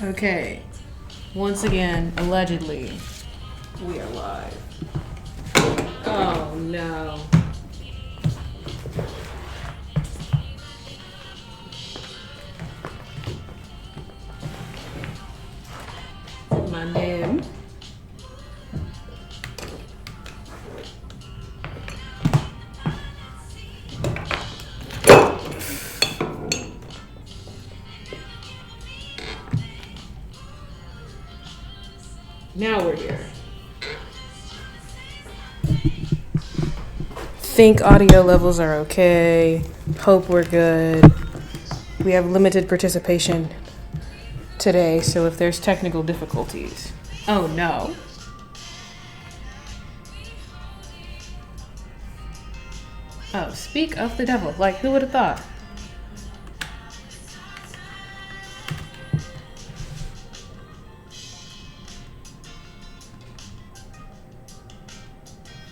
Okay. Once again, allegedly, we are live. Oh no. My name. Now we're here. Think audio levels are okay. Hope we're good. We have limited participation today, so if there's technical difficulties. Oh no. Oh, speak of the devil. Like, who would have thought?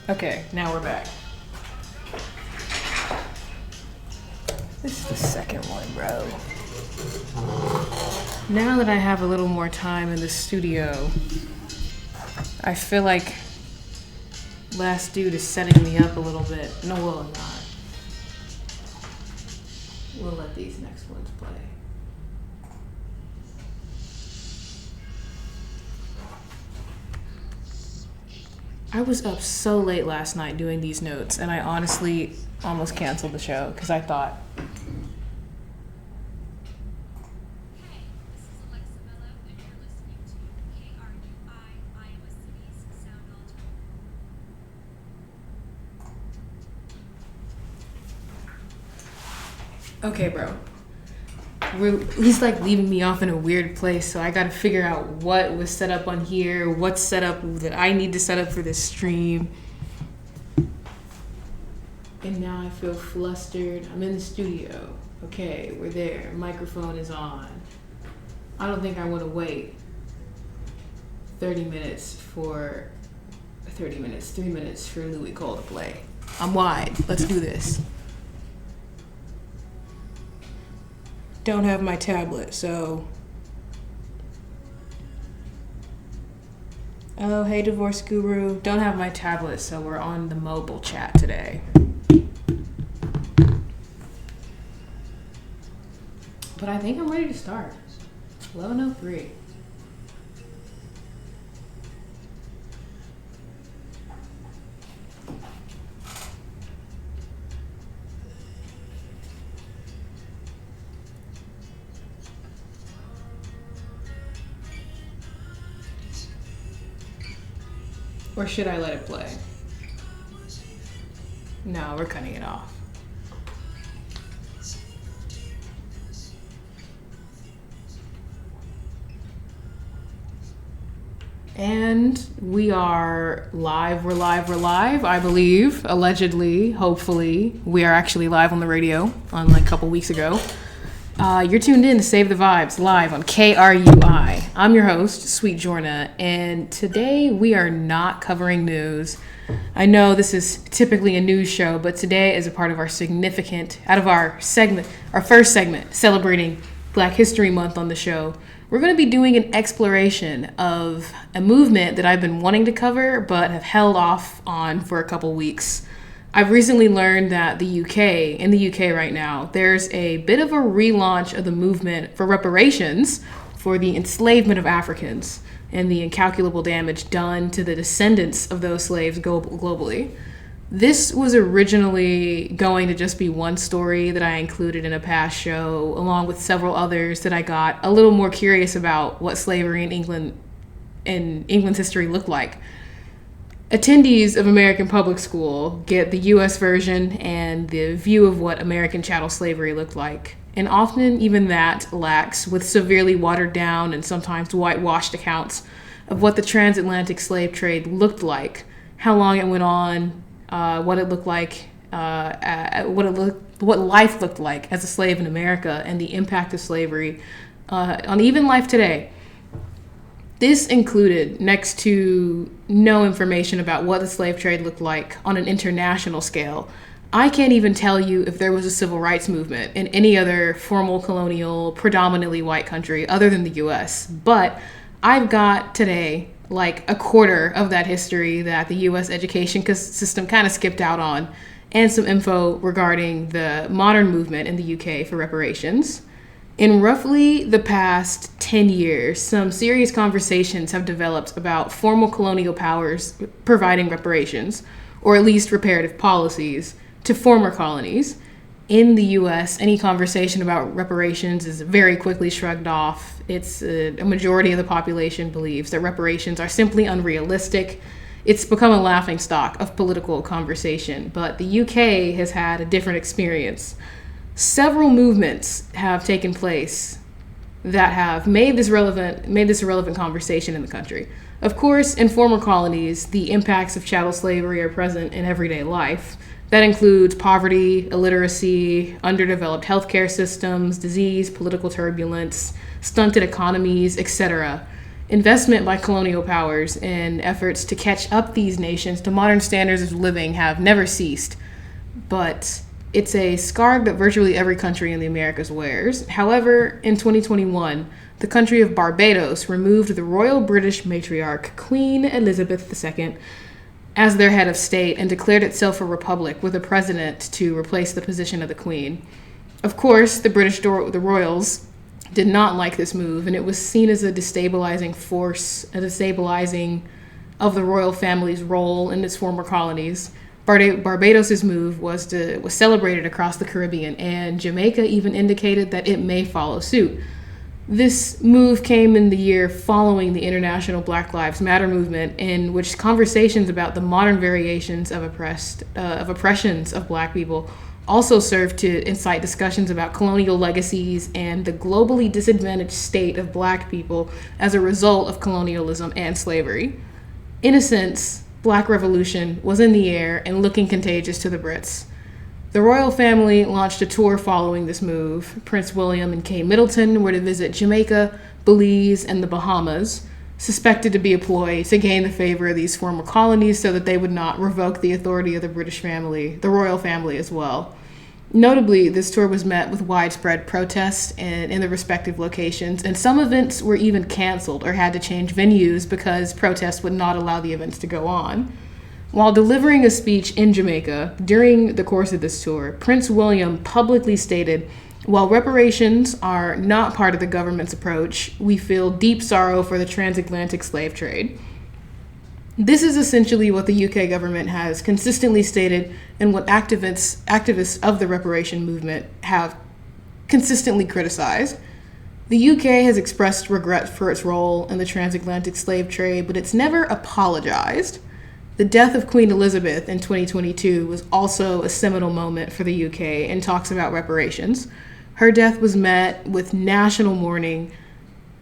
Okay, now we're back. This is the second one, bro. Now that I have a little more time in the studio, I feel like last dude is setting me up a little bit. No, well, not. We'll let these next ones play. I was up so late last night doing these notes, and I honestly almost canceled the show because I thought, okay, bro. He's like leaving me off in a weird place, so I gotta figure out what was set up on here, what's set up that I need to set up for this stream. And now I feel flustered. I'm in the studio. Okay, we're there. Microphone is on. I don't think I want to wait 3 minutes for Louis Cole to play. I'm wide. Let's do this. Don't have my tablet, so. Oh, hey, divorce guru. Don't have my tablet, so we're on the mobile chat today. But I think I'm ready to start. 11:03. Or should I let it play? No, we're cutting it off. And we are live. We're live, I believe. Allegedly, hopefully. We are actually live on the radio, unlike a couple weeks ago. You're tuned in to Save the Vibes, live on KRUI. I'm your host, Sweet Jorna, and today we are not covering news. I know this is typically a news show, but today is a part of our our first segment, celebrating Black History Month on the show. We're going to be doing an exploration of a movement that I've been wanting to cover, but have held off on for a couple weeks. I've recently learned that in the UK right now, there's a bit of a relaunch of the movement for reparations for the enslavement of Africans and the incalculable damage done to the descendants of those slaves globally. This was originally going to just be one story that I included in a past show, along with several others that I got a little more curious about what slavery in England's history looked like. Attendees of American public school get the U.S. version and the view of what American chattel slavery looked like. And often even that lacks, with severely watered down and sometimes whitewashed accounts of what the transatlantic slave trade looked like, how long it went on, what it looked like, what life looked like as a slave in America, and the impact of slavery on even life today. This included next to no information about what the slave trade looked like on an international scale. I can't even tell you if there was a civil rights movement in any other formal colonial, predominantly white country other than the US. But I've got today like a quarter of that history that the US education system kind of skipped out on, and some info regarding the modern movement in the UK for reparations. In roughly the past 10 years, some serious conversations have developed about formal colonial powers providing reparations, or at least reparative policies, to former colonies. In the US, any conversation about reparations is very quickly shrugged off. A majority of the population believes that reparations are simply unrealistic. It's become a laughingstock of political conversation, but the UK has had a different experience. Several movements have taken place that have made this a relevant conversation in the country. Of course, in former colonies, the impacts of chattel slavery are present in everyday life. That includes poverty, illiteracy, underdeveloped healthcare systems, disease, political turbulence, stunted economies, etc. Investment by colonial powers in efforts to catch up these nations to modern standards of living have never ceased. But it's a scar that virtually every country in the Americas wears. However, in 2021, the country of Barbados removed the Royal British matriarch, Queen Elizabeth II, as their head of state and declared itself a republic with a president to replace the position of the Queen. Of course, the royals did not like this move, and it was seen as a destabilizing force, a destabilizing of the royal family's role in its former colonies. Barbados' move was celebrated across the Caribbean, and Jamaica even indicated that it may follow suit. This move came in the year following the International Black Lives Matter movement, in which conversations about the modern variations of oppressions of Black people also served to incite discussions about colonial legacies and the globally disadvantaged state of Black people as a result of colonialism and slavery. In a sense, Black Revolution was in the air and looking contagious to the Brits. The royal family launched a tour following this move. Prince William and Kate Middleton were to visit Jamaica, Belize, and the Bahamas, suspected to be a ploy to gain the favor of these former colonies so that they would not revoke the authority of the British family, the royal family as well. Notably, this tour was met with widespread protests in the respective locations, and some events were even canceled or had to change venues because protests would not allow the events to go on. While delivering a speech in Jamaica during the course of this tour, Prince William publicly stated, "While reparations are not part of the government's approach, we feel deep sorrow for the transatlantic slave trade." This is essentially what the UK government has consistently stated and what activists of the reparation movement have consistently criticized. The UK has expressed regret for its role in the transatlantic slave trade, but it's never apologized. The death of Queen Elizabeth in 2022 was also a seminal moment for the UK and talks about reparations. Her death was met with national mourning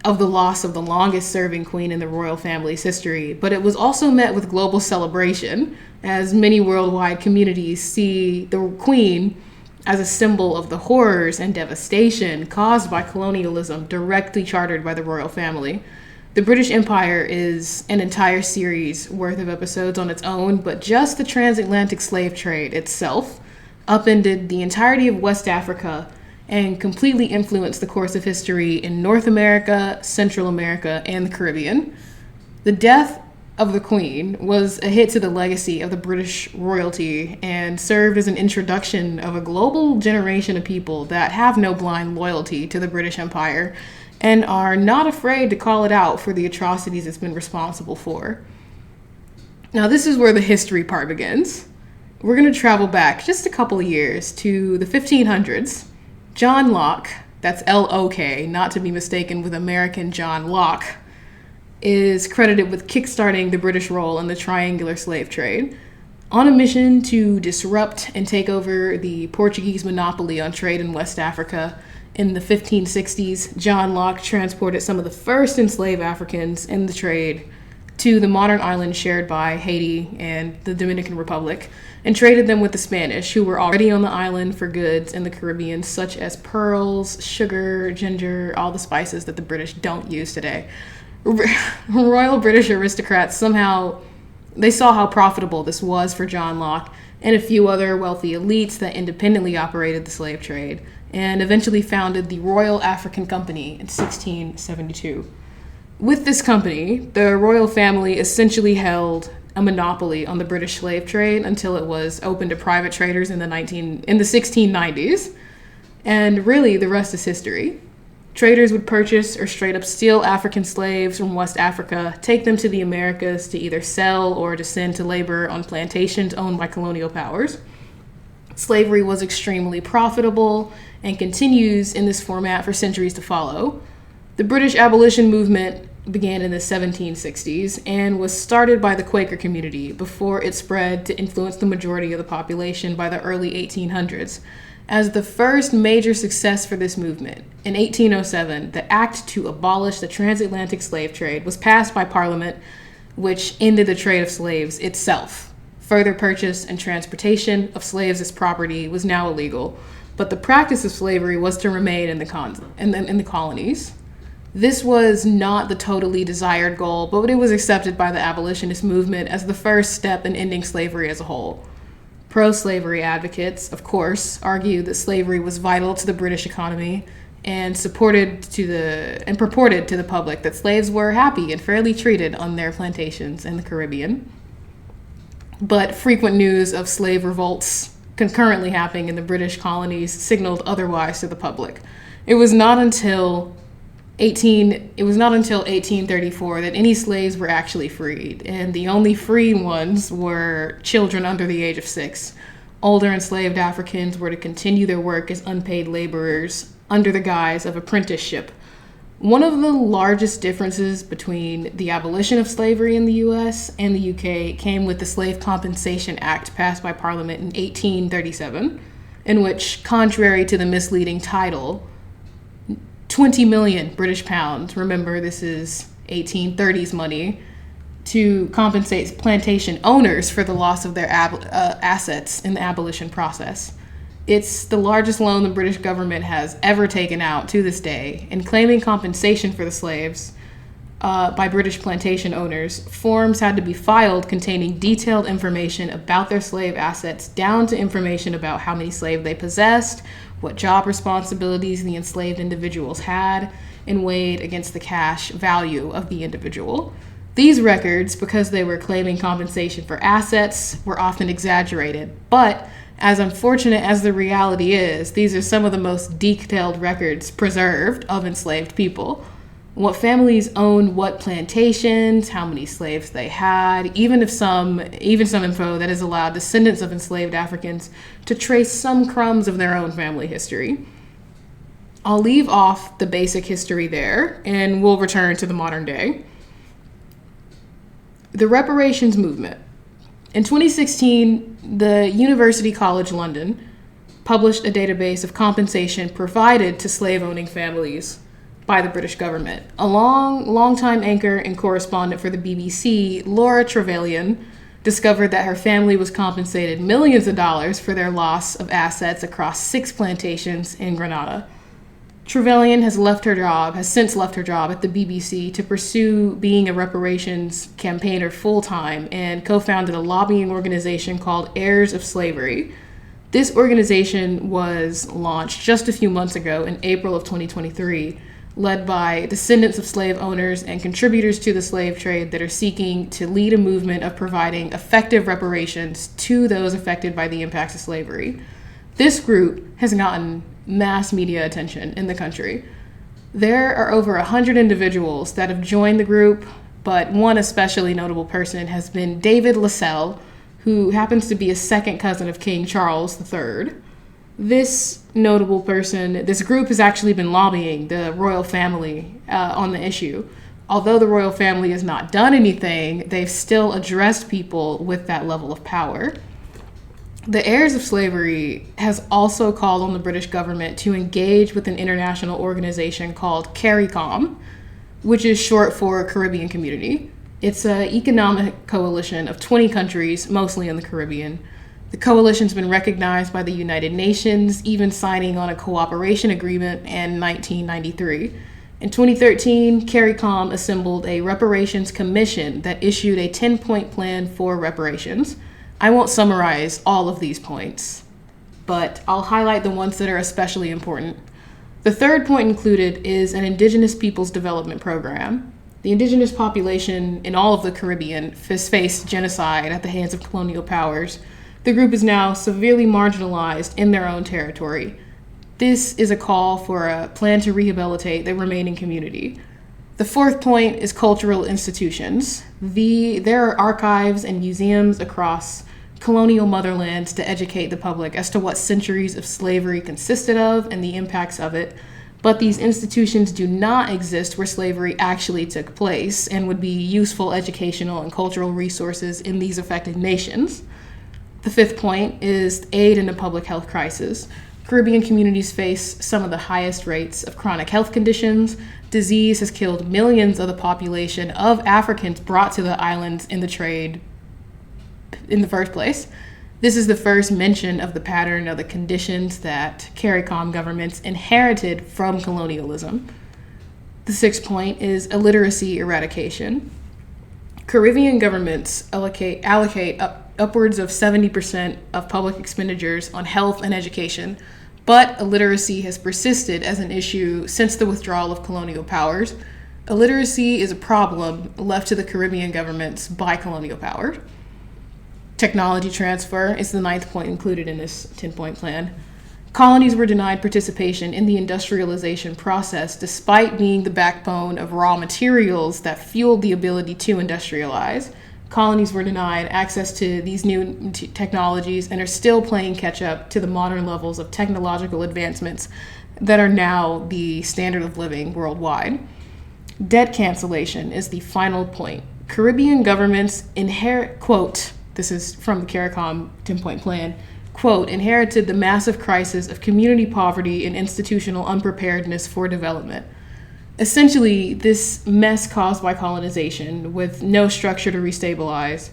of the loss of the longest serving queen in the royal family's history, but it was also met with global celebration, as many worldwide communities see the queen as a symbol of the horrors and devastation caused by colonialism directly chartered by the royal family. The British Empire is an entire series worth of episodes on its own, but just the transatlantic slave trade itself upended the entirety of West Africa and completely influenced the course of history in North America, Central America, and the Caribbean. The death of the Queen was a hit to the legacy of the British royalty and served as an introduction of a global generation of people that have no blind loyalty to the British Empire and are not afraid to call it out for the atrocities it's been responsible for. Now, this is where the history part begins. We're going to travel back just a couple of years to the 1500s. John Locke, that's L-O-K, not to be mistaken with American John Locke, is credited with kickstarting the British role in the triangular slave trade. On a mission to disrupt and take over the Portuguese monopoly on trade in West Africa, in the 1560s, John Locke transported some of the first enslaved Africans in the trade to the modern island shared by Haiti and the Dominican Republic, and traded them with the Spanish, who were already on the island for goods in the Caribbean, such as pearls, sugar, ginger, all the spices that the British don't use today. Royal British aristocrats they saw how profitable this was for John Locke, and a few other wealthy elites that independently operated the slave trade, and eventually founded the Royal African Company in 1672. With this company, the royal family essentially held a monopoly on the British slave trade until it was open to private traders in the 1690s. And really, the rest is history. Traders would purchase or straight up steal African slaves from West Africa, take them to the Americas to either sell or to send to labor on plantations owned by colonial powers. Slavery was extremely profitable and continues in this format for centuries to follow. The British abolition movement began in the 1760s and was started by the Quaker community before it spread to influence the majority of the population by the early 1800s. As the first major success for this movement, in 1807, the Act to abolish the transatlantic slave trade was passed by Parliament, which ended the trade of slaves itself. Further purchase and transportation of slaves as property was now illegal, but the practice of slavery was to remain in the colonies. This was not the totally desired goal, but it was accepted by the abolitionist movement as the first step in ending slavery as a whole. Pro-slavery advocates, of course, argued that slavery was vital to the British economy and purported to the public that slaves were happy and fairly treated on their plantations in the Caribbean. But frequent news of slave revolts concurrently happening in the British colonies signaled otherwise to the public. It was not until 1834 that any slaves were actually freed, and the only free ones were children under the age of 6. Older enslaved Africans were to continue their work as unpaid laborers under the guise of apprenticeship. One of the largest differences between the abolition of slavery in the US and the UK came with the Slave Compensation Act passed by Parliament in 1837, in which, contrary to the misleading title, 20 million British pounds, remember this is 1830s money, to compensate plantation owners for the loss of their assets in the abolition process. It's the largest loan the British government has ever taken out to this day, and claiming compensation for the slaves by British plantation owners, forms had to be filed containing detailed information about their slave assets, down to information about how many slaves they possessed, what job responsibilities the enslaved individuals had, and weighed against the cash value of the individual. These records, because they were claiming compensation for assets, were often exaggerated, but as unfortunate as the reality is, these are some of the most detailed records preserved of enslaved people. What families owned, what plantations, how many slaves they had, even some info that has allowed descendants of enslaved Africans to trace some crumbs of their own family history. I'll leave off the basic history there, and we'll return to the modern day. The Reparations movement. In 2016, the University College London published a database of compensation provided to slave-owning families by the British government. A long-time anchor and correspondent for the BBC, Laura Trevelyan, discovered that her family was compensated millions of dollars for their loss of assets across 6 plantations in Grenada. Trevelyan has since left her job at the BBC to pursue being a reparations campaigner full-time, and co-founded a lobbying organization called Heirs of Slavery. This organization was launched just a few months ago in April of 2023, led by descendants of slave owners and contributors to the slave trade that are seeking to lead a movement of providing effective reparations to those affected by the impacts of slavery. This group has gotten mass media attention in the country. There are over 100 individuals that have joined the group, but one especially notable person has been David Lascelles, who happens to be a second cousin of King Charles III. This notable person, this group has actually been lobbying the royal family on the issue. Although the royal family has not done anything, they've still addressed people with that level of power. The Heirs of Slavery has also called on the British government to engage with an international organization called KRUI, which is short for Caribbean Community. It's an economic coalition of 20 countries, mostly in the Caribbean. The coalition's been recognized by the United Nations, even signing on a cooperation agreement in 1993. In 2013, CARICOM assembled a reparations commission that issued a 10-point plan for reparations. I won't summarize all of these points, but I'll highlight the ones that are especially important. The third point included is an Indigenous Peoples Development Program. The indigenous population in all of the Caribbean has faced genocide at the hands of colonial powers. The group is now severely marginalized in their own territory. This is a call for a plan to rehabilitate the remaining community. The fourth point is cultural institutions. There are archives and museums across colonial motherlands to educate the public as to what centuries of slavery consisted of and the impacts of it. But these institutions do not exist where slavery actually took place and would be useful educational and cultural resources in these affected nations. The fifth point is aid in a public health crisis. Caribbean communities face some of the highest rates of chronic health conditions. Disease has killed millions of the population of Africans brought to the islands in the trade in the first place. This is the first mention of the pattern of the conditions that CARICOM governments inherited from colonialism. The sixth point is illiteracy eradication. Caribbean governments allocate upwards of 70% of public expenditures on health and education, but illiteracy has persisted as an issue since the withdrawal of colonial powers. Illiteracy is a problem left to the Caribbean governments by colonial power. Technology transfer is the ninth point included in this 10-point plan. Colonies were denied participation in the industrialization process despite being the backbone of raw materials that fueled the ability to industrialize. Colonies were denied access to these new technologies and are still playing catch up to the modern levels of technological advancements that are now the standard of living worldwide. Debt cancellation is the final point. Caribbean governments inherit, quote, this is from the CARICOM 10-point plan, quote, inherited the massive crisis of community poverty and institutional unpreparedness for development. Essentially, this mess caused by colonization with no structure to restabilize.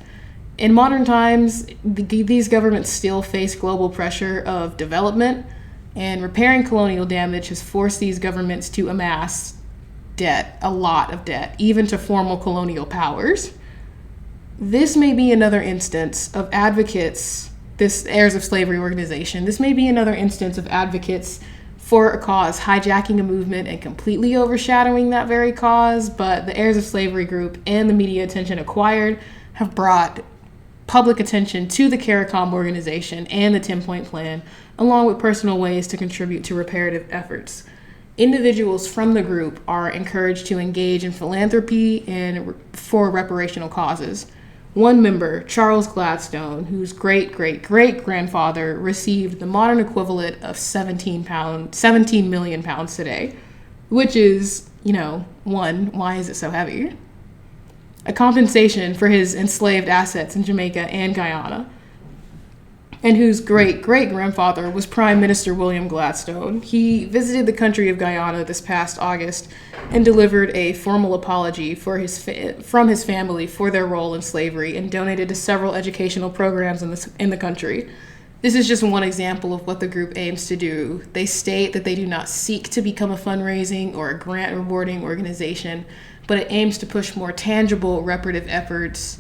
In modern times, these governments still face global pressure of development, and repairing colonial damage has forced these governments to amass debt, a lot of debt, even to formal colonial powers. This may be another instance of advocates, this Heirs of Slavery organization, this may be another instance of advocates for a cause hijacking a movement and completely overshadowing that very cause, but the Heirs of Slavery group and the media attention acquired have brought public attention to the CARICOM organization and the 10-point plan, along with personal ways to contribute to reparative efforts. Individuals from the group are encouraged to engage in philanthropy and for reparational causes. One member, Charles Gladstone, whose great-great-great-grandfather received the modern equivalent of 17 million pounds today, which is, why is it so heavy? A compensation for his enslaved assets in Jamaica and Guyana, and whose great-great-grandfather was Prime Minister William Gladstone. He visited the country of Guyana this past August and delivered a formal apology from his family for their role in slavery and donated to several educational programs in the country. This is just one example of what the group aims to do. They state that they do not seek to become a fundraising or a grant-rewarding organization, but it aims to push more tangible reparative efforts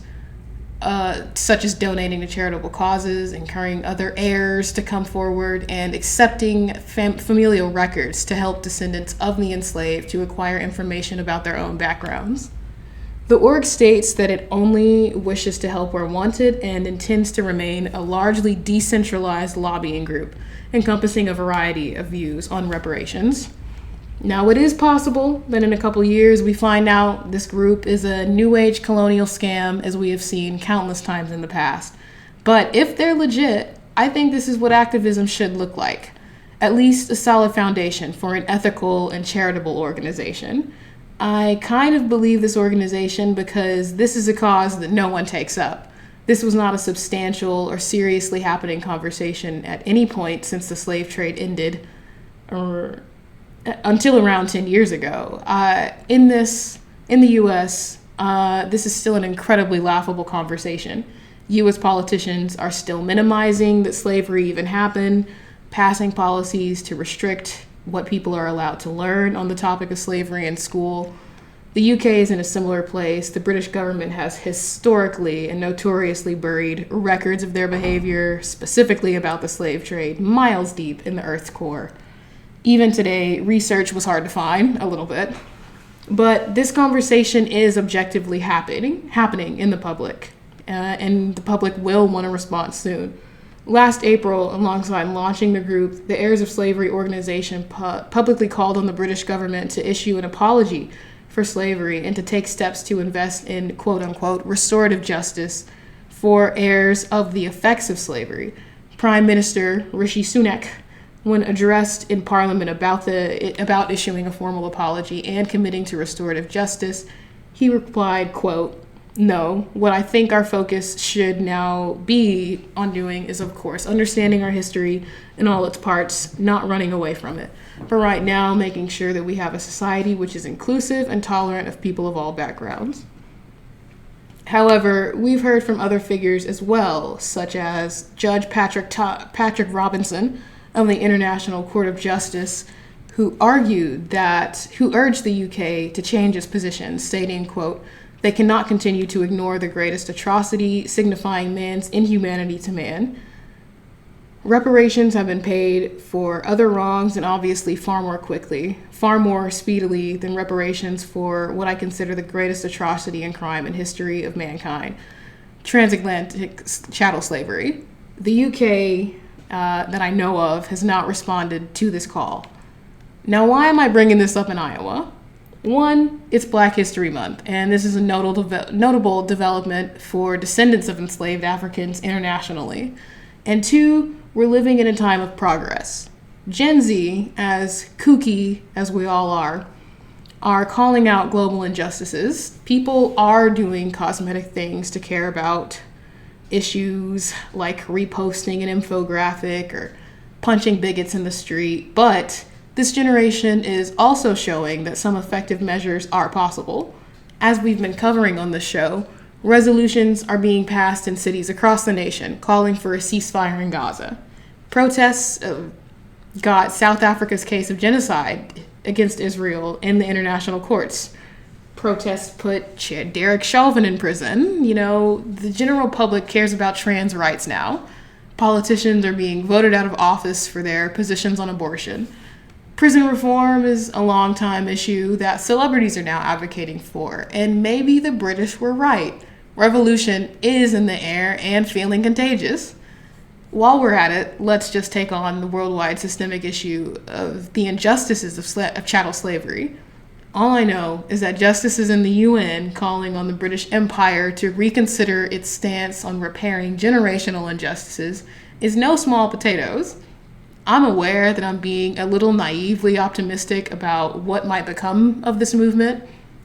such as donating to charitable causes, encouraging other heirs to come forward, and accepting familial records to help descendants of the enslaved to acquire information about their own backgrounds. The org states that it only wishes to help where wanted and intends to remain a largely decentralized lobbying group, encompassing a variety of views on reparations. Now, it is possible that in a couple years we find out this group is a new age colonial scam, as we have seen countless times in the past. But if they're legit, I think this is what activism should look like. At least a solid foundation for an ethical and charitable organization. I kind of believe this organization because this is a cause that no one takes up. This was not a substantial or seriously happening conversation at any point since the slave trade ended, or until around 10 years ago. In the U.S., this is still an incredibly laughable conversation. U.S. politicians are still minimizing that slavery even happened, passing policies to restrict what people are allowed to learn on the topic of slavery in school. The UK is in a similar place. The British government has historically and notoriously buried records of their behavior, specifically about the slave trade, miles deep in the Earth's core. Even today, research was hard to find, a little bit. But this conversation is objectively happening in the public, and the public will want a response soon. Last April, alongside launching the group, the Heirs of Slavery organization publicly called on the British government to issue an apology for slavery and to take steps to invest in quote-unquote restorative justice for heirs of the effects of slavery. Prime Minister Rishi Sunak, when addressed in Parliament about issuing a formal apology and committing to restorative justice, he replied, quote, "No, what I think our focus should now be on doing is, of course, understanding our history in all its parts, not running away from it. For right now, making sure that we have a society which is inclusive and tolerant of people of all backgrounds." However, we've heard from other figures as well, such as Judge Patrick Robinson of the International Court of Justice, who urged the UK to change its position, stating, quote, "They cannot continue to ignore the greatest atrocity, signifying man's inhumanity to man. Reparations have been paid for other wrongs and obviously far more quickly, far more speedily than reparations for what I consider the greatest atrocity and crime in history of mankind, transatlantic chattel slavery. The UK that I know of has not responded to this call." Now, why am I bringing this up in Iowa? One, it's Black History Month, and this is a notable development for descendants of enslaved Africans internationally. And two, we're living in a time of progress. Gen Z, as kooky as we all are calling out global injustices. People are doing cosmetic things to care about issues like reposting an infographic or punching bigots in the street, but this generation is also showing that some effective measures are possible. As we've been covering on the show, resolutions are being passed in cities across the nation calling for a ceasefire in Gaza. Protests got South Africa's case of genocide against Israel in the international courts. Protests put Derek Chauvin in prison. You know, the general public cares about trans rights now. Politicians are being voted out of office for their positions on abortion. Prison reform is a long-time issue that celebrities are now advocating for, and maybe the British were right. Revolution is in the air and feeling contagious. While we're at it, let's just take on the worldwide systemic issue of the injustices of chattel slavery. All I know is that justices in the UN calling on the British Empire to reconsider its stance on repairing generational injustices is no small potatoes. I'm aware that I'm being a little naively optimistic about what might become of this movement.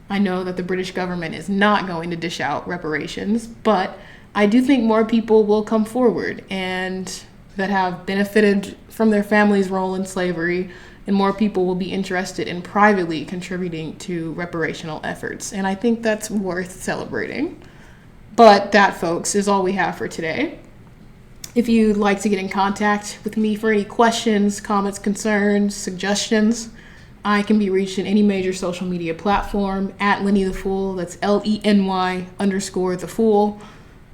I know that the British government is not going to dish out reparations, but I do think more people will come forward and that have benefited from their family's role in slavery, and more people will be interested in privately contributing to reparational efforts. And I think that's worth celebrating. But that, folks, is all we have for today. If you'd like to get in contact with me for any questions, comments, concerns, suggestions, I can be reached in any major social media platform at Lenny the Fool. That's Leny_the Fool.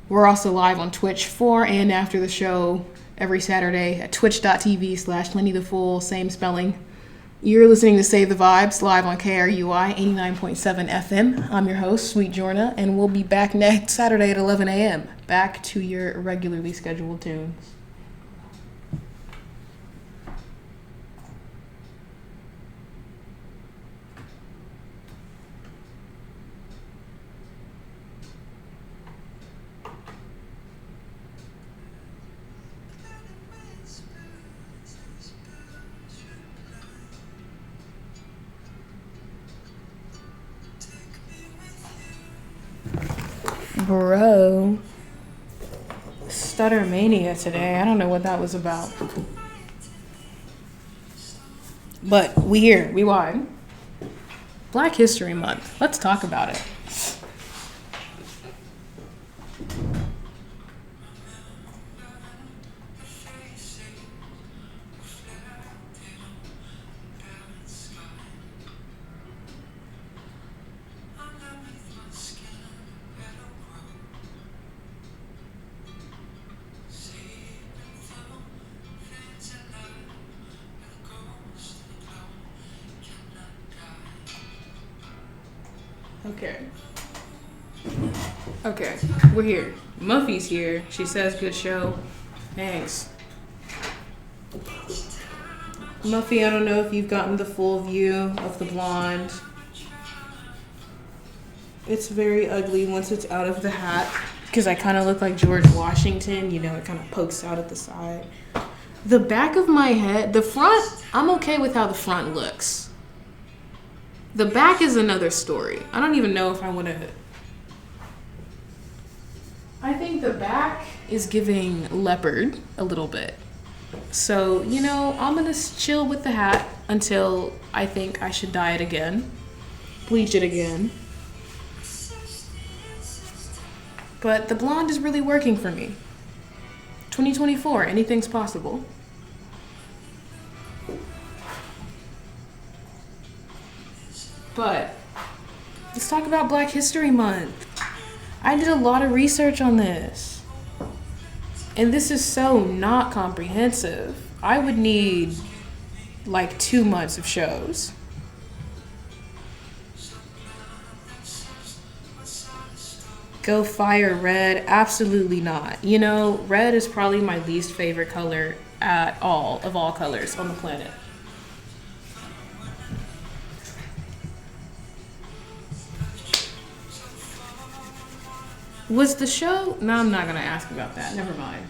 We're also live on Twitch for and after the show every Saturday at twitch.tv/Lenny the Fool, same spelling. You're listening to Save the Vibes live on KRUI 89.7 FM. I'm your host, Sweet Jorna, and we'll be back next Saturday at 11 a.m. Back to your regularly scheduled tunes. Bro, Stutter Mania today. I don't know what that was about. But we here, we wide. Black History Month. Let's talk about it. Okay. Okay, we're here. Muffy's here. She says good show. Thanks. Muffy, I don't know if you've gotten the full view of the blonde. It's very ugly once it's out of the hat because I kind of look like George Washington. You know, it kind of pokes out at the side. The back of my head, the front, I'm okay with how the front looks. The back is another story. I don't even know if I want to... I think the back is giving leopard a little bit. So, you know, I'm going to chill with the hat until I think I should dye it again. Bleach it again. But the blonde is really working for me. 2024, anything's possible. But let's talk about Black History Month. I did a lot of research on this. And this is so not comprehensive. I would need like 2 months of shows. Go fire red? Absolutely not. You know, red is probably my least favorite color at all, of all colors on the planet. Was the show... No, I'm not going to ask about that. Never mind.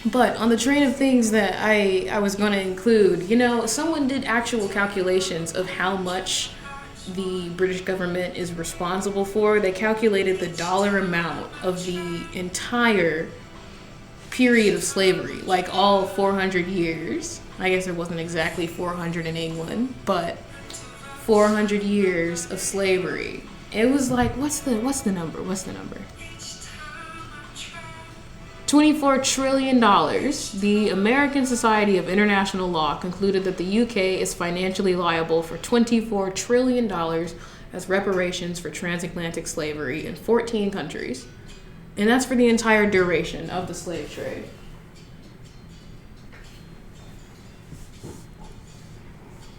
But on the train of things that I was going to include, you know, someone did actual calculations of how much the British government is responsible for. They calculated the dollar amount of the entire period of slavery, like all 400 years. I guess it wasn't exactly 400 in England, but 400 years of slavery. It was like, what's the number? $24 trillion. The American Society of International Law concluded that the UK is financially liable for $24 trillion as reparations for transatlantic slavery in 14 countries. And that's for the entire duration of the slave trade.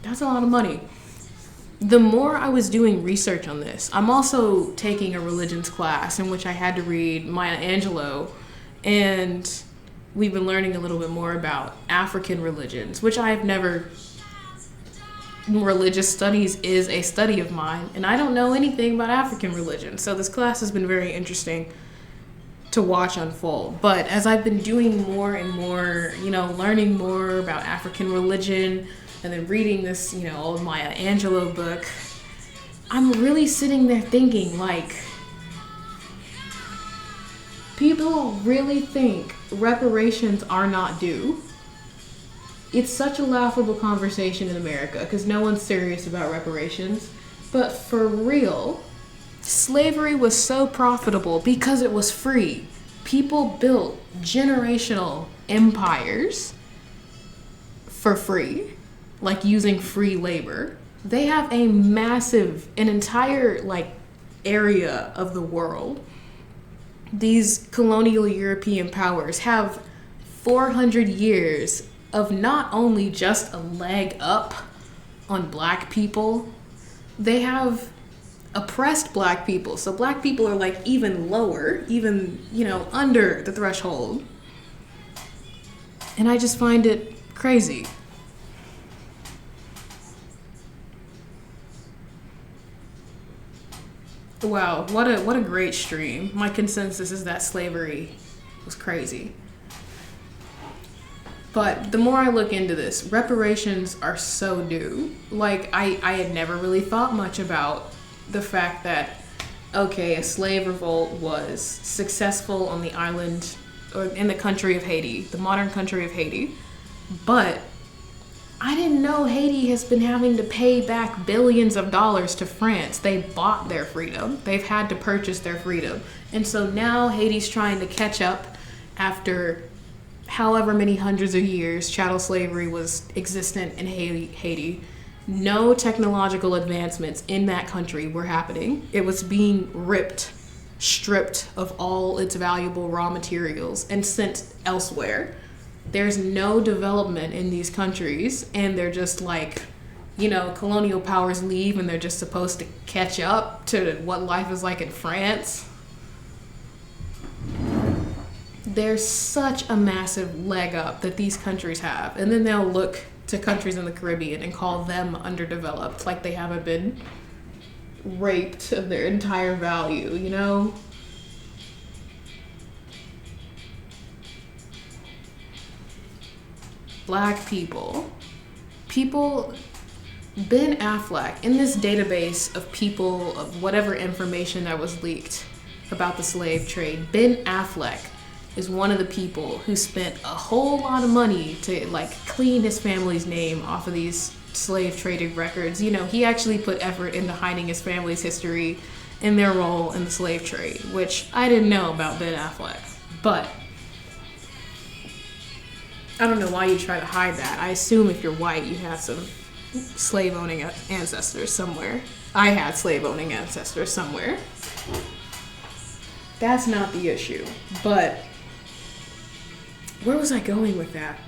That's a lot of money. The more I was doing research on this, I'm also taking a religions class in which I had to read Maya Angelou, and we've been learning a little bit more about African religions, which I've never... Religious studies is a study of mine, and I don't know anything about African religion, so this class has been very interesting to watch unfold. But as I've been doing more and more, you know, learning more about African religion, and then reading this, you know, old Maya Angelou book, I'm really sitting there thinking, like, people really think reparations are not due. It's such a laughable conversation in America because no one's serious about reparations. But for real, slavery was so profitable because it was free. People built generational empires for free, like using free labor. They have an entire like area of the world. These colonial European powers have 400 years of not only just a leg up on black people, they have oppressed black people. So black people are like even lower, even, you know, under the threshold. And I just find it crazy. Wow, what a great stream. My consensus is that slavery was crazy. But the more I look into this, reparations are so due. Like, I had never really thought much about the fact that, okay, a slave revolt was successful on the island, or in the country of Haiti, the modern country of Haiti. But I didn't know Haiti has been having to pay back billions of dollars to France. They bought their freedom. They've had to purchase their freedom. And so now Haiti's trying to catch up after however many hundreds of years chattel slavery was existent in Haiti. No technological advancements in that country were happening. It was being stripped of all its valuable raw materials and sent elsewhere. There's no development in these countries, and they're just like colonial powers leave and they're just supposed to catch up to what life is like in France. There's such a massive leg up that these countries have. And then they'll look to countries in the Caribbean and call them underdeveloped, like they haven't been raped of their entire value. Black people, Ben Affleck, in this database of people, of whatever information that was leaked about the slave trade, Ben Affleck is one of the people who spent a whole lot of money to clean his family's name off of these slave trading records. He actually put effort into hiding his family's history and their role in the slave trade, which I didn't know about Ben Affleck. But I don't know why you try to hide that. I assume if you're white, you have some slave-owning ancestors somewhere. I had slave-owning ancestors somewhere. That's not the issue. But where was I going with that?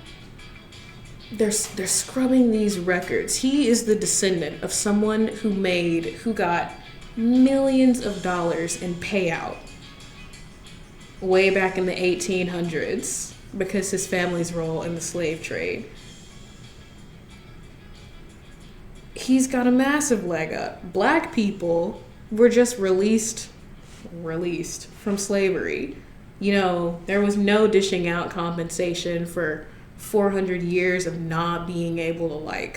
They're scrubbing these records. He is the descendant of someone who got millions of dollars in payout way back in the 1800s because his family's role in the slave trade. He's got a massive leg up. Black people were just released from slavery. There was no dishing out compensation for 400 years of not being able to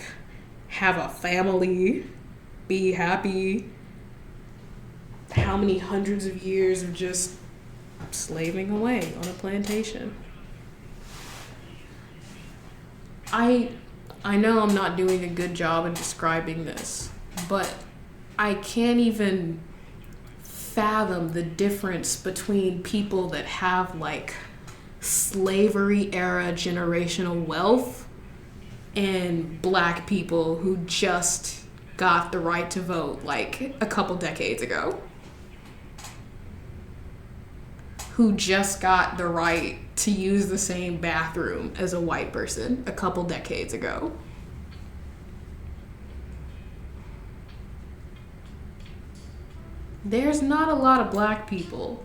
have a family, be happy. How many hundreds of years of just slaving away on a plantation. I know I'm not doing a good job in describing this, but I can't even fathom the difference between people that have slavery era generational wealth and black people who just got the right to vote a couple decades ago, who just got the right to use the same bathroom as a white person a couple decades ago. There's not a lot of black people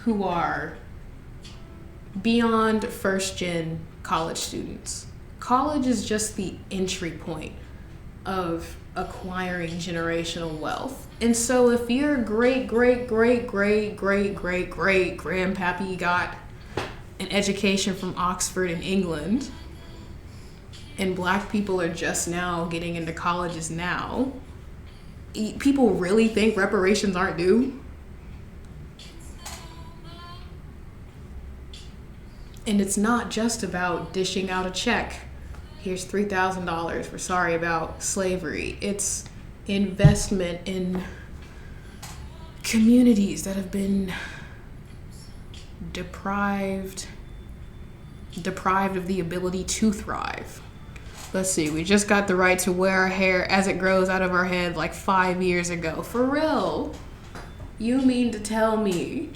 who are beyond first-gen college students. College is just the entry point of acquiring generational wealth. And so if your great grandpappy got an education from Oxford in England, and black people are just now getting into colleges now, people really think reparations aren't due? And it's not just about dishing out a check. Here's $3,000. We're sorry about slavery. It's investment in communities that have been deprived of the ability to thrive. Let's see, we just got the right to wear our hair as it grows out of our head 5 years ago. For real? You mean to tell me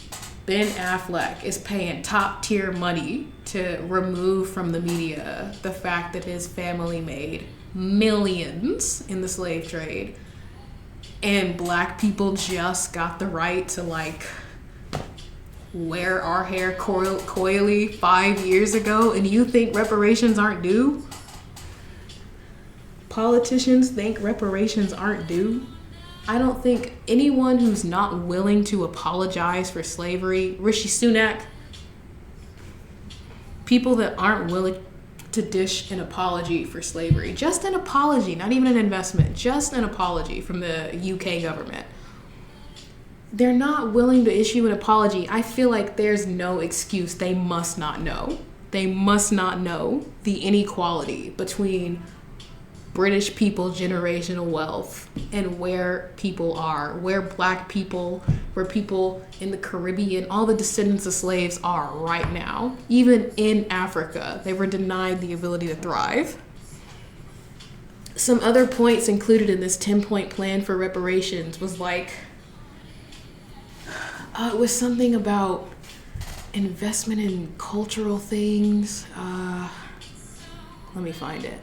Ben Affleck is paying top tier money to remove from the media the fact that his family made millions in the slave trade, and black people just got the right to wear our hair coily 5 years ago, and you think reparations aren't due? Politicians think reparations aren't due? I don't think anyone who's not willing to apologize for slavery, Rishi Sunak, people that aren't willing to dish an apology for slavery, just an apology, not even an investment, just an apology from the UK government. They're not willing to issue an apology. I feel like there's no excuse. They must not know. They must not know the inequality between British people generational wealth and where people are, where black people, where people in the Caribbean, all the descendants of slaves are right now. Even in Africa, they were denied the ability to thrive. Some other points included in this 10-point plan for reparations was it was something about investment in cultural things. Let me find it.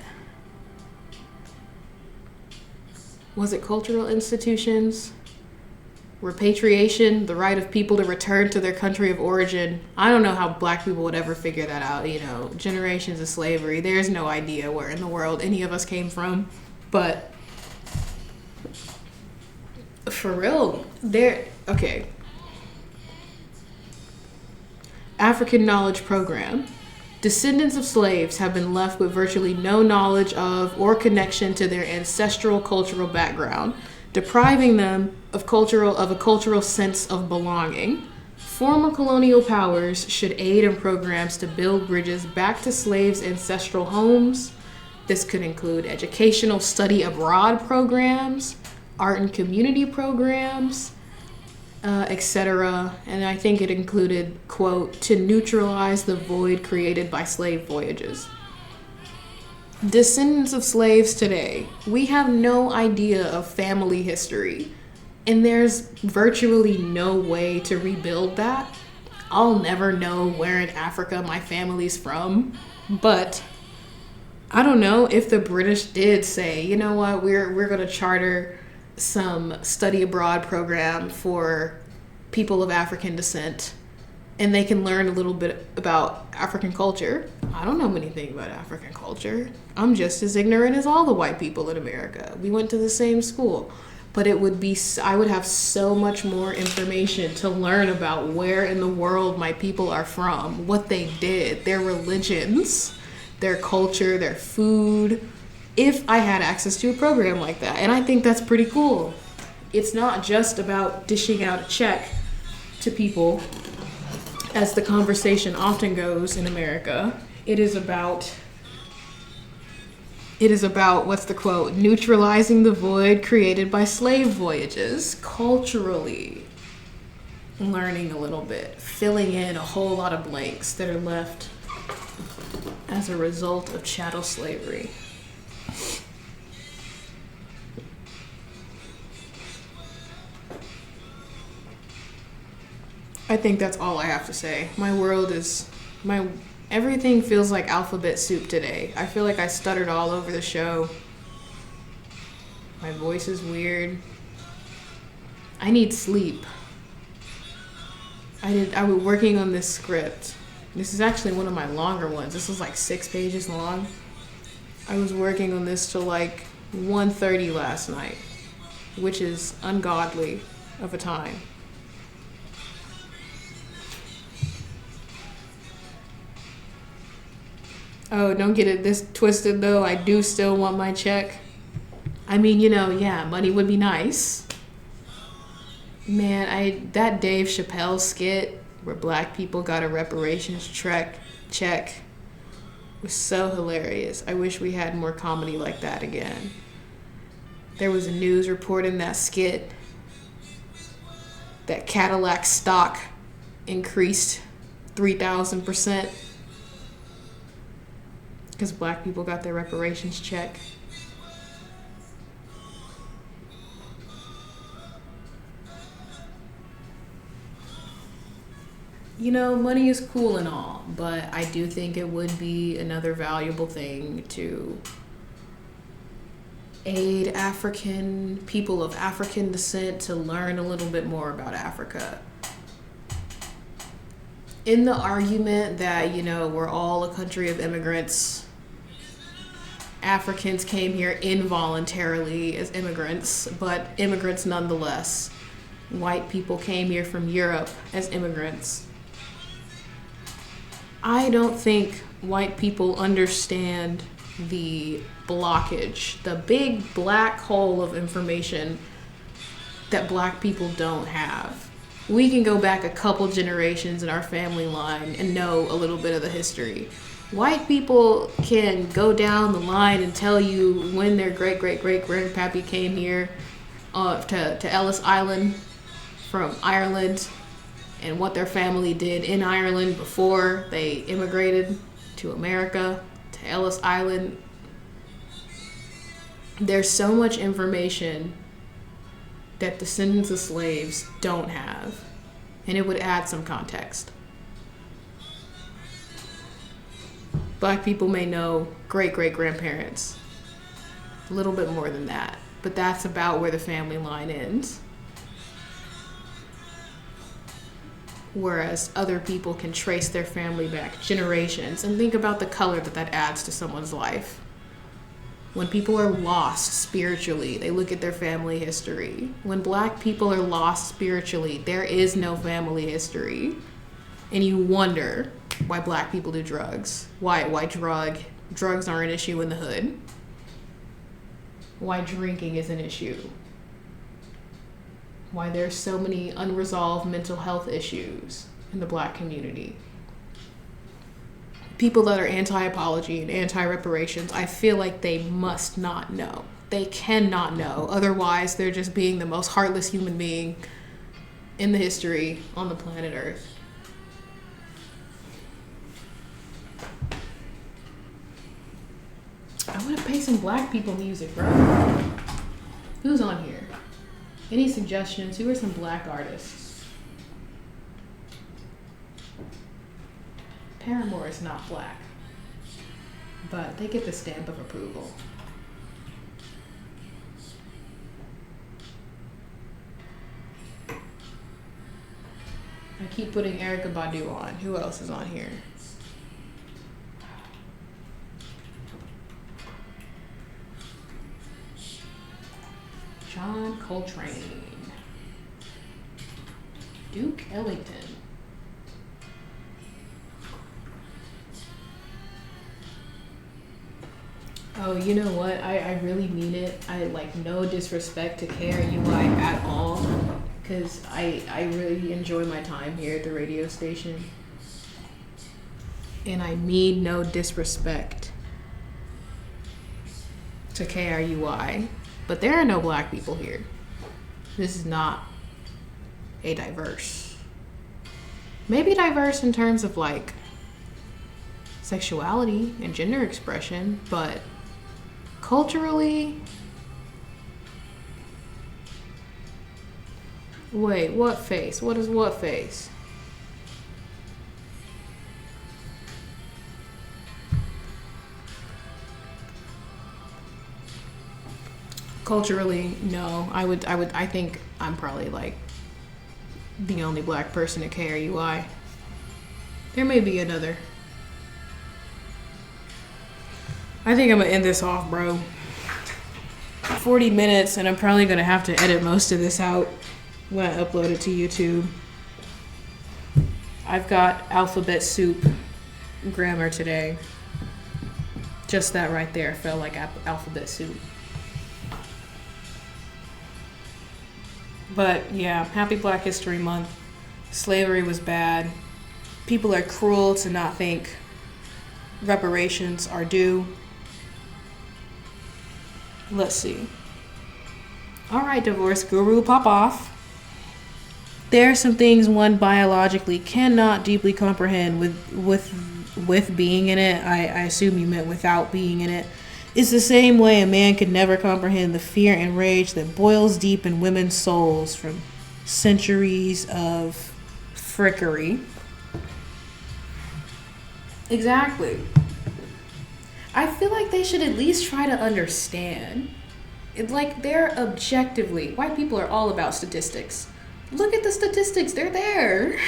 Was it cultural institutions? Repatriation, the right of people to return to their country of origin. I don't know how black people would ever figure that out, generations of slavery. There's no idea where in the world any of us came from. But for real, okay. African Knowledge Program. Descendants of slaves have been left with virtually no knowledge of or connection to their ancestral cultural background, depriving them of a cultural sense of belonging. Former colonial powers should aid in programs to build bridges back to slaves' ancestral homes. This could include educational study abroad programs, art and community programs, etc. And I think it included, quote, to neutralize the void created by slave voyages. Descendants of slaves today, we have no idea of family history, and there's virtually no way to rebuild that. I'll never know where in Africa my family's from, but I don't know if the British did say, you know what, we're going to charter some study abroad program for people of African descent, and they can learn a little bit about African culture. I don't know anything about African culture. I'm just as ignorant as all the white people in America. We went to the same school. But I would have so much more information to learn about where in the world my people are from, what they did, their religions, their culture, their food, if I had access to a program like that. And I think that's pretty cool. It's not just about dishing out a check to people, as the conversation often goes in America. It is about, what's the quote, neutralizing the void created by slave voyages, culturally learning a little bit, filling in a whole lot of blanks that are left as a result of chattel slavery. I think that's all I have to say. Everything feels like alphabet soup today. I feel like I stuttered all over the show. My voice is weird. I need sleep. I was working on this script. This is actually one of my longer ones. This was like 6 pages long. I was working on this till like 1:30 last night, which is ungodly of a time. Oh, don't get it this twisted though. I do still want my check. I mean, yeah, money would be nice. Man, that Dave Chappelle skit where black people got a reparations check was so hilarious. I wish we had more comedy like that again. There was a news report in that skit that Cadillac stock increased 3,000%. Because black people got their reparations check. Money is cool and all, but I do think it would be another valuable thing to aid people of African descent to learn a little bit more about Africa. In the argument that, we're all a country of immigrants, Africans came here involuntarily as immigrants, but immigrants nonetheless. White people came here from Europe as immigrants. I don't think white people understand the blockage, the big black hole of information that black people don't have. We can go back a couple generations in our family line and know a little bit of the history. White people can go down the line and tell you when their great-great-great-grandpappy came here to Ellis Island from Ireland and what their family did in Ireland before they immigrated to America, to Ellis Island. There's so much information that descendants of slaves don't have, and it would add some context. Black people may know great-great-grandparents, a little bit more than that. but that's about where the family line ends. Whereas other people can trace their family back generations, and think about the color that adds to someone's life. When people are lost spiritually, they look at their family history. When Black people are lost spiritually, there is no family history. And you wonder why Black people do drugs. Why drugs aren't an issue in the hood. Why drinking is an issue. Why there's so many unresolved mental health issues in the Black community. People that are anti-apology and anti-reparations, I feel like they must not know. They cannot know. Otherwise, they're just being the most heartless human being in the history on the planet Earth. I want to play some Black people music, bro. Who's on here? Any suggestions? Who are some Black artists? Paramore is not Black, but they get the stamp of approval. I keep putting Erykah Badu on. Who else is on here? John Coltrane. Duke Ellington. Oh, you know what? I really mean it. I like no disrespect to KRUI at all, because I really enjoy my time here at the radio station. And I mean no disrespect to KRUI. But there are no Black people here. This is not a diverse. Maybe diverse in terms of like sexuality and gender expression, but culturally, wait, what face? What is what face? Culturally, no. I think I'm probably like the only Black person at KRUI. There may be another. I think I'm gonna end this off, bro. 40 minutes, and I'm probably gonna have to edit most of this out when I upload it to YouTube. I've got alphabet soup grammar today. Just that right there felt like alphabet soup. But yeah, happy Black History Month. Slavery was bad. People are cruel to not think reparations are due. Let's see. All right, divorce guru, pop off. There are some things one biologically cannot deeply comprehend with being in it. I assume you meant without being in it. It's the same way a man could never comprehend the fear and rage that boils deep in women's souls from centuries of frickery. Exactly. I feel like they should at least try to understand. It's like they're objectively, white people are all about statistics. Look at the statistics, they're there.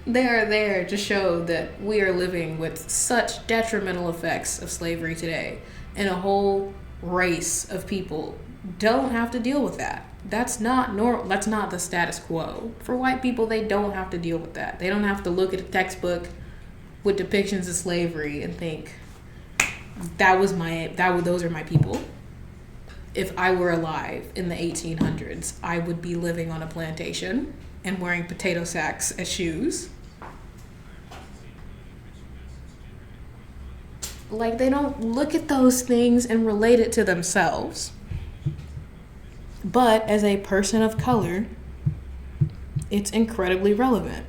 They are there to show that we are living with such detrimental effects of slavery today, and a whole race of people don't have to deal with that. That's not normal. That's not the status quo. For white people, they don't have to deal with that. They don't have to look at a textbook with depictions of slavery and think those are my people. If I were alive in the 1800s, I would be living on a plantation and wearing potato sacks as shoes. Like, they don't look at those things and relate it to themselves. But as a person of color, it's incredibly relevant.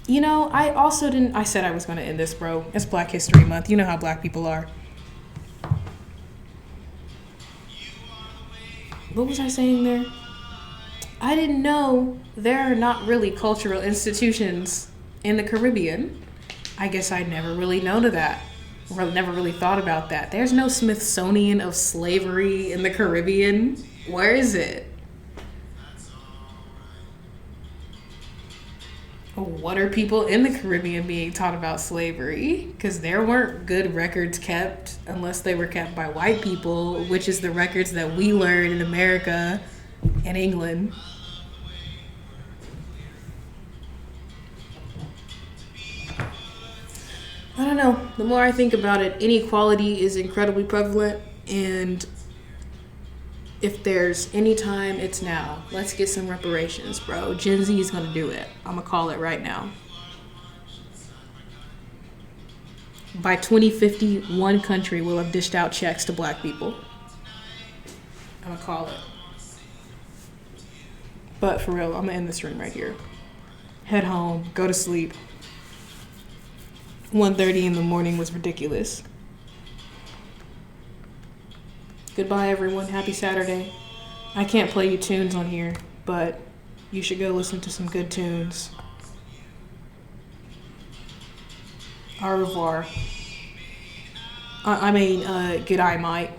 You know, I said I was going to end this, bro. It's Black History Month. You know how Black people are. What was I saying there? I didn't know there are not really cultural institutions in the Caribbean. I guess I'd never really known of that. Never really thought about that. There's no Smithsonian of slavery in the Caribbean. Where is it? What are people in the Caribbean being taught about slavery? Because there weren't good records kept unless they were kept by white people, which is the records that we learn in America and England. I don't know. The more I think about it, inequality is incredibly prevalent, and if there's any time, it's now. Let's get some reparations, bro. Gen Z is gonna do it. I'm gonna call it right now. By 2050, one country will have dished out checks to black people. I'm gonna call it. But for real, I'm gonna end this room right here. Head home, go to sleep. 1:30 in the morning was ridiculous. Goodbye, everyone. Happy Saturday. I can't play you tunes on here, but you should go listen to some good tunes. Au revoir. Good eye, mate.